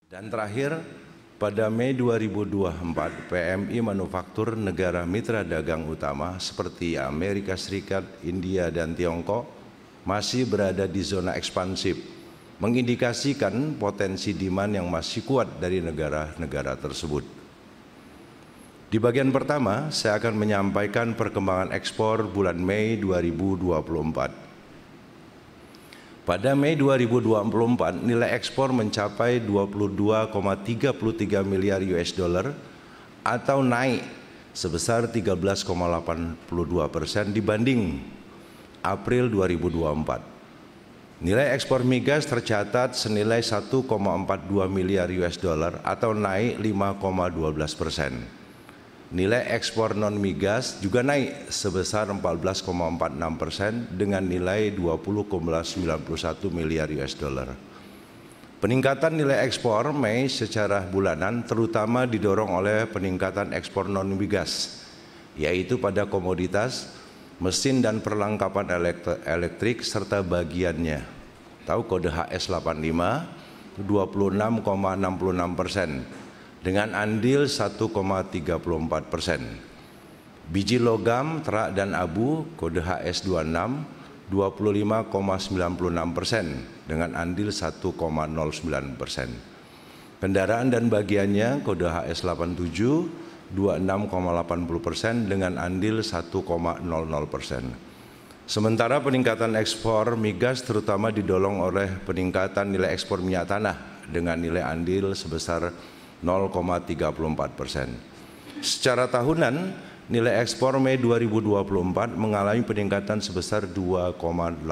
Dan terakhir, pada Mei 2024, PMI manufaktur negara mitra dagang utama seperti Amerika Serikat, India, dan Tiongkok masih berada di zona ekspansif, mengindikasikan potensi demand yang masih kuat dari negara-negara tersebut. Di bagian pertama, saya akan menyampaikan perkembangan ekspor bulan Mei 2024. Pada Mei 2024, nilai ekspor mencapai 22,33 miliar US dollar atau naik sebesar 13,82% dibanding April 2024. Nilai ekspor migas tercatat senilai 1,42 miliar US dollar atau naik 5,12%. Nilai ekspor non-migas juga naik sebesar 14,46% dengan nilai 20,91 miliar US dollar. Peningkatan nilai ekspor Mei secara bulanan terutama didorong oleh peningkatan ekspor non-migas, yaitu pada komoditas, mesin dan perlengkapan elektrik serta bagiannya. Tahu kode HS85 26,66%. dengan andil 1,34%. Biji logam, terak dan abu kode HS26 25,96% dengan andil 1,09%. Kendaraan dan bagiannya kode HS87 26,80% dengan andil 1,00%. Sementara peningkatan ekspor migas terutama didorong oleh peningkatan nilai ekspor minyak tanah dengan nilai andil sebesar 0,34%. Secara tahunan, nilai ekspor Mei 2024 mengalami peningkatan sebesar 2,86%.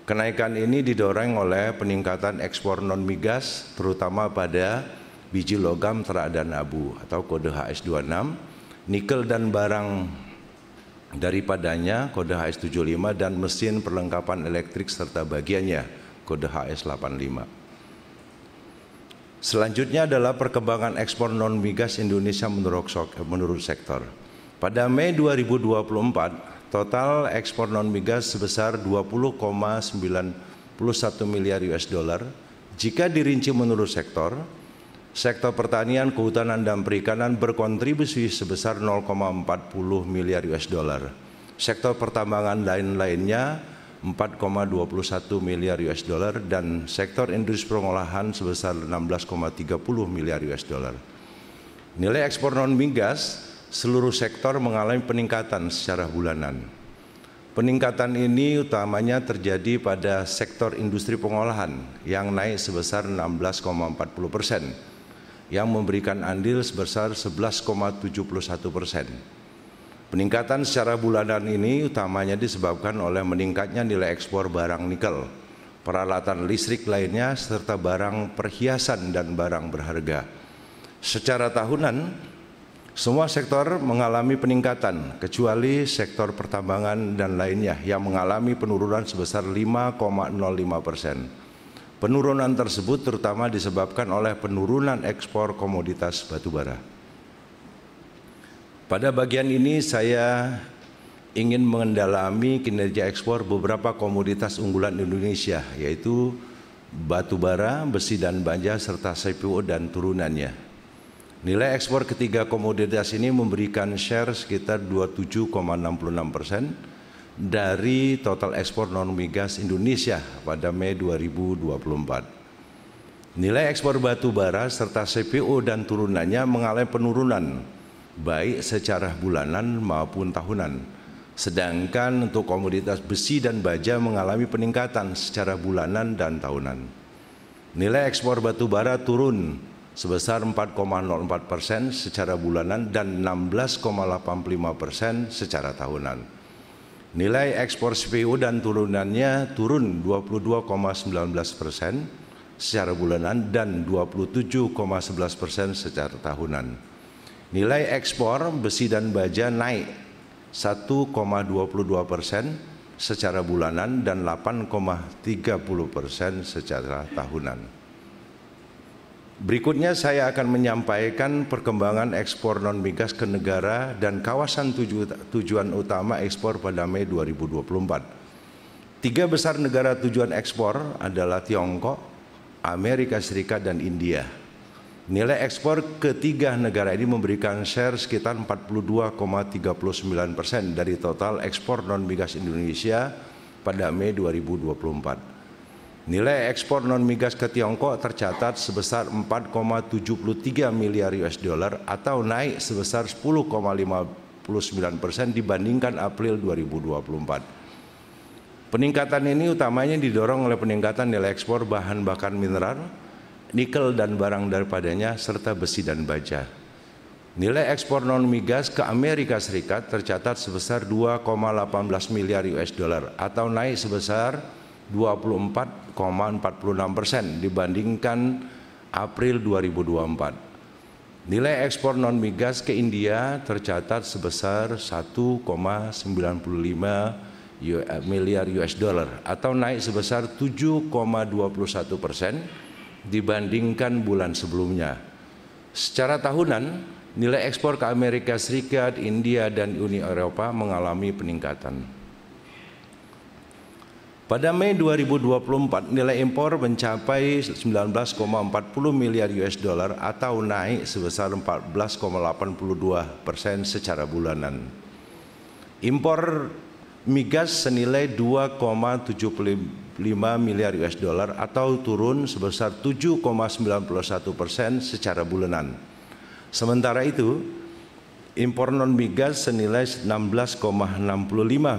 Kenaikan ini didorong oleh peningkatan ekspor non-migas, terutama pada biji logam, terak dan abu atau kode HS26, nikel dan barang daripadanya kode HS75 dan mesin perlengkapan elektrik serta bagiannya kode HS85. Selanjutnya adalah perkembangan ekspor non-migas Indonesia menurut sektor. Pada Mei 2024, total ekspor non-migas sebesar 20,91 miliar US dollar. Jika dirinci menurut sektor pertanian, kehutanan dan perikanan berkontribusi sebesar 0,40 miliar US dollar. Sektor pertambangan lain-lainnya 4,21 miliar US dollar dan sektor industri pengolahan sebesar 16,30 miliar US dollar. Nilai ekspor non-migas seluruh sektor mengalami peningkatan secara bulanan. Peningkatan ini utamanya terjadi pada sektor industri pengolahan yang naik sebesar 16,40%, yang memberikan andil sebesar 11,71%. Peningkatan secara bulanan ini utamanya disebabkan oleh meningkatnya nilai ekspor barang nikel, peralatan listrik lainnya, serta barang perhiasan dan barang berharga. Secara tahunan, semua sektor mengalami peningkatan, kecuali sektor pertambangan dan lainnya yang mengalami penurunan sebesar 5,05%. Penurunan tersebut terutama disebabkan oleh penurunan ekspor komoditas batubara. Pada bagian ini saya ingin mendalami kinerja ekspor beberapa komoditas unggulan Indonesia, yaitu batu bara, besi dan baja, serta CPO dan turunannya. Nilai ekspor ketiga komoditas ini memberikan share sekitar 27,66% dari total ekspor non-migas Indonesia pada Mei 2024. Nilai ekspor batu bara serta CPO dan turunannya mengalami penurunan baik secara bulanan maupun tahunan. Sedangkan untuk komoditas besi dan baja mengalami peningkatan secara bulanan dan tahunan. Nilai ekspor batu bara turun sebesar 4,04% secara bulanan dan 16,85% secara tahunan. Nilai ekspor CPO dan turunannya turun 22,19% secara bulanan dan 27,11% secara tahunan. Nilai ekspor besi dan baja naik 1,22% secara bulanan dan 8,30% secara tahunan. Berikutnya saya akan menyampaikan perkembangan ekspor non-migas ke negara dan kawasan tujuan utama ekspor pada Mei 2024. Tiga besar negara tujuan ekspor adalah Tiongkok, Amerika Serikat, dan India. Nilai ekspor ketiga negara ini memberikan share sekitar 42,39% dari total ekspor non-migas Indonesia pada Mei 2024. Nilai ekspor non-migas ke Tiongkok tercatat sebesar 4,73 miliar US dollar atau naik sebesar 10,59% dibandingkan April 2024. Peningkatan ini utamanya didorong oleh peningkatan nilai ekspor bahan bakar mineral, nikel dan barang daripadanya, serta besi dan baja. Nilai ekspor non-migas ke Amerika Serikat tercatat sebesar 2,18 miliar US dollar atau naik sebesar 24,46% dibandingkan April 2024. Nilai ekspor non-migas ke India tercatat sebesar 1,95 miliar US dollar atau naik sebesar 7,21% dibandingkan bulan sebelumnya. Secara tahunan, nilai ekspor ke Amerika Serikat, India, dan Uni Eropa mengalami peningkatan. Pada Mei 2024, nilai impor mencapai 19,40 miliar US dollar atau naik sebesar 14,82% secara bulanan. Impor migas senilai 2,75 miliar US dollar atau turun sebesar 7,91% secara bulanan. Sementara itu, impor non-migas senilai 16,65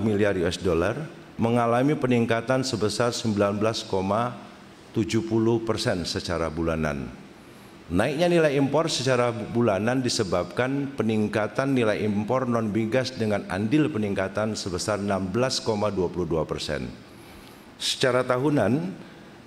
miliar US dollar mengalami peningkatan sebesar 19,70% secara bulanan. Naiknya nilai impor secara bulanan disebabkan peningkatan nilai impor non-migas dengan andil peningkatan sebesar 16,22%. Secara tahunan,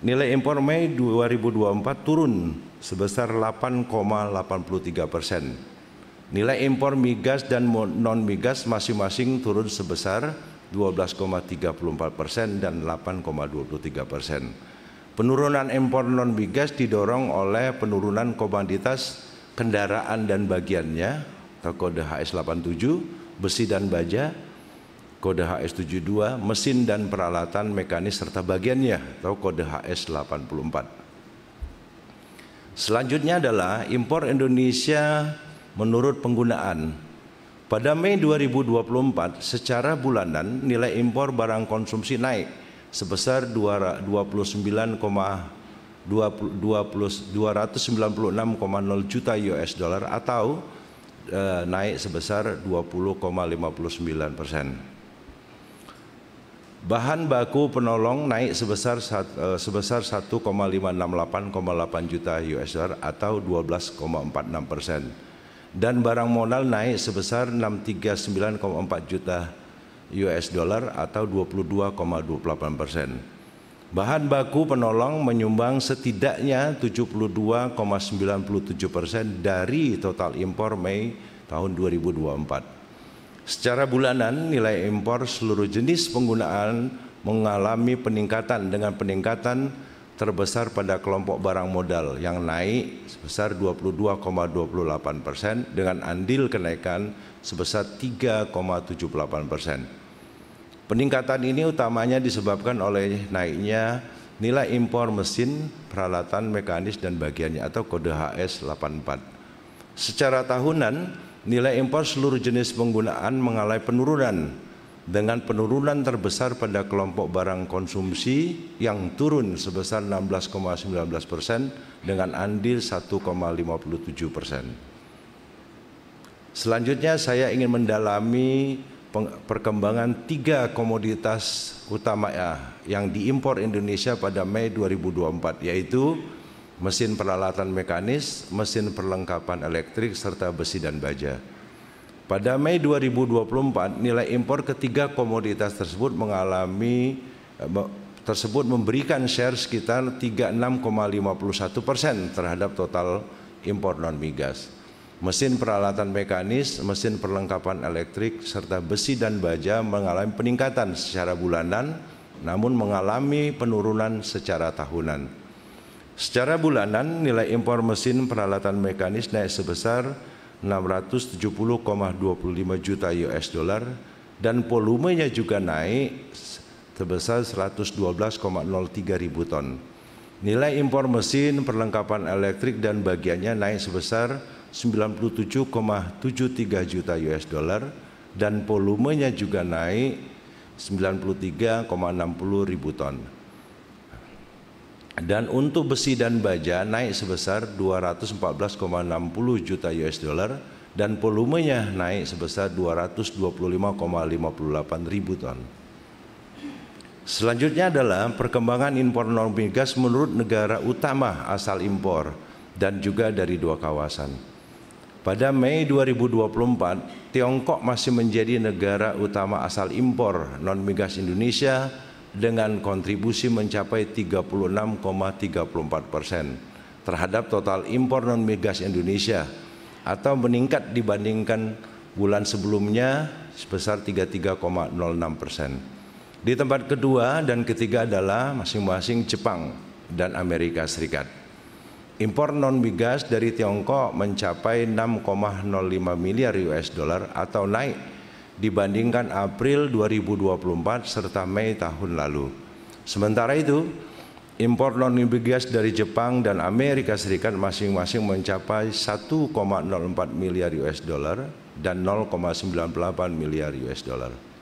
nilai impor Mei 2024 turun sebesar 8,83%. Nilai impor migas dan non-migas masing-masing turun sebesar 12,34% dan 8,23%. Penurunan impor non-migas didorong oleh penurunan komoditas kendaraan dan bagiannya atau kode HS87, besi dan baja, kode HS72, mesin dan peralatan mekanis serta bagiannya atau kode HS84. Selanjutnya adalah impor Indonesia menurut penggunaan. Pada Mei 2024 secara bulanan nilai impor barang konsumsi naik sebesar 296,0 juta US dollar atau naik sebesar 20,59%. Bahan baku penolong naik sebesar 1,568,8 juta US dollar atau 12,46%. Dan barang modal naik sebesar 639,4 juta US dollar atau 22,28%. Bahan baku penolong menyumbang setidaknya 72,97% dari total impor Mei tahun 2024. Secara bulanan, nilai impor seluruh jenis penggunaan mengalami peningkatan dengan peningkatan terbesar pada kelompok barang modal yang naik sebesar 22,28% dengan andil kenaikan sebesar 3,78%. Peningkatan ini utamanya disebabkan oleh naiknya nilai impor mesin, peralatan mekanis dan bagiannya atau kode HS84. Secara tahunan, nilai impor seluruh jenis penggunaan mengalami penurunan dengan penurunan terbesar pada kelompok barang konsumsi yang turun sebesar 16,19% dengan andil 1,57%. Selanjutnya saya ingin mendalami perkembangan 3 komoditas utama yang diimpor Indonesia pada Mei 2024 yaitu mesin peralatan mekanis, mesin perlengkapan elektrik serta besi dan baja. Pada Mei 2024, nilai impor ketiga komoditas tersebut memberikan share sekitar 36,51% terhadap total impor non-migas. Mesin peralatan mekanis, mesin perlengkapan elektrik, serta besi dan baja mengalami peningkatan secara bulanan, namun mengalami penurunan secara tahunan. Secara bulanan, nilai impor mesin peralatan mekanis naik sebesar 670,25 juta US dollar dan volumenya juga naik sebesar 112,03 ribu ton. Nilai impor mesin, perlengkapan elektrik dan bagiannya naik sebesar 97,73 juta US dollar dan volumenya juga naik 93,60 ribu ton. Dan untuk besi dan baja naik sebesar 214,60 juta US dollar dan volumenya naik sebesar 225,58 ribu ton. Selanjutnya adalah perkembangan impor non migas menurut negara utama asal impor dan juga dari dua kawasan. Pada Mei 2024, Tiongkok masih menjadi negara utama asal impor non migas Indonesia dengan kontribusi mencapai 36,34% terhadap total impor non migas Indonesia atau meningkat dibandingkan bulan sebelumnya sebesar 33,06%. Di tempat kedua dan ketiga adalah masing-masing Jepang dan Amerika Serikat. Impor non migas dari Tiongkok mencapai 6,05 miliar US dollar atau naik dibandingkan April 2024 serta Mei tahun lalu. Sementara itu, impor non migas dari Jepang dan Amerika Serikat masing-masing mencapai 1,04 miliar US dollar dan 0,98 miliar US dollar.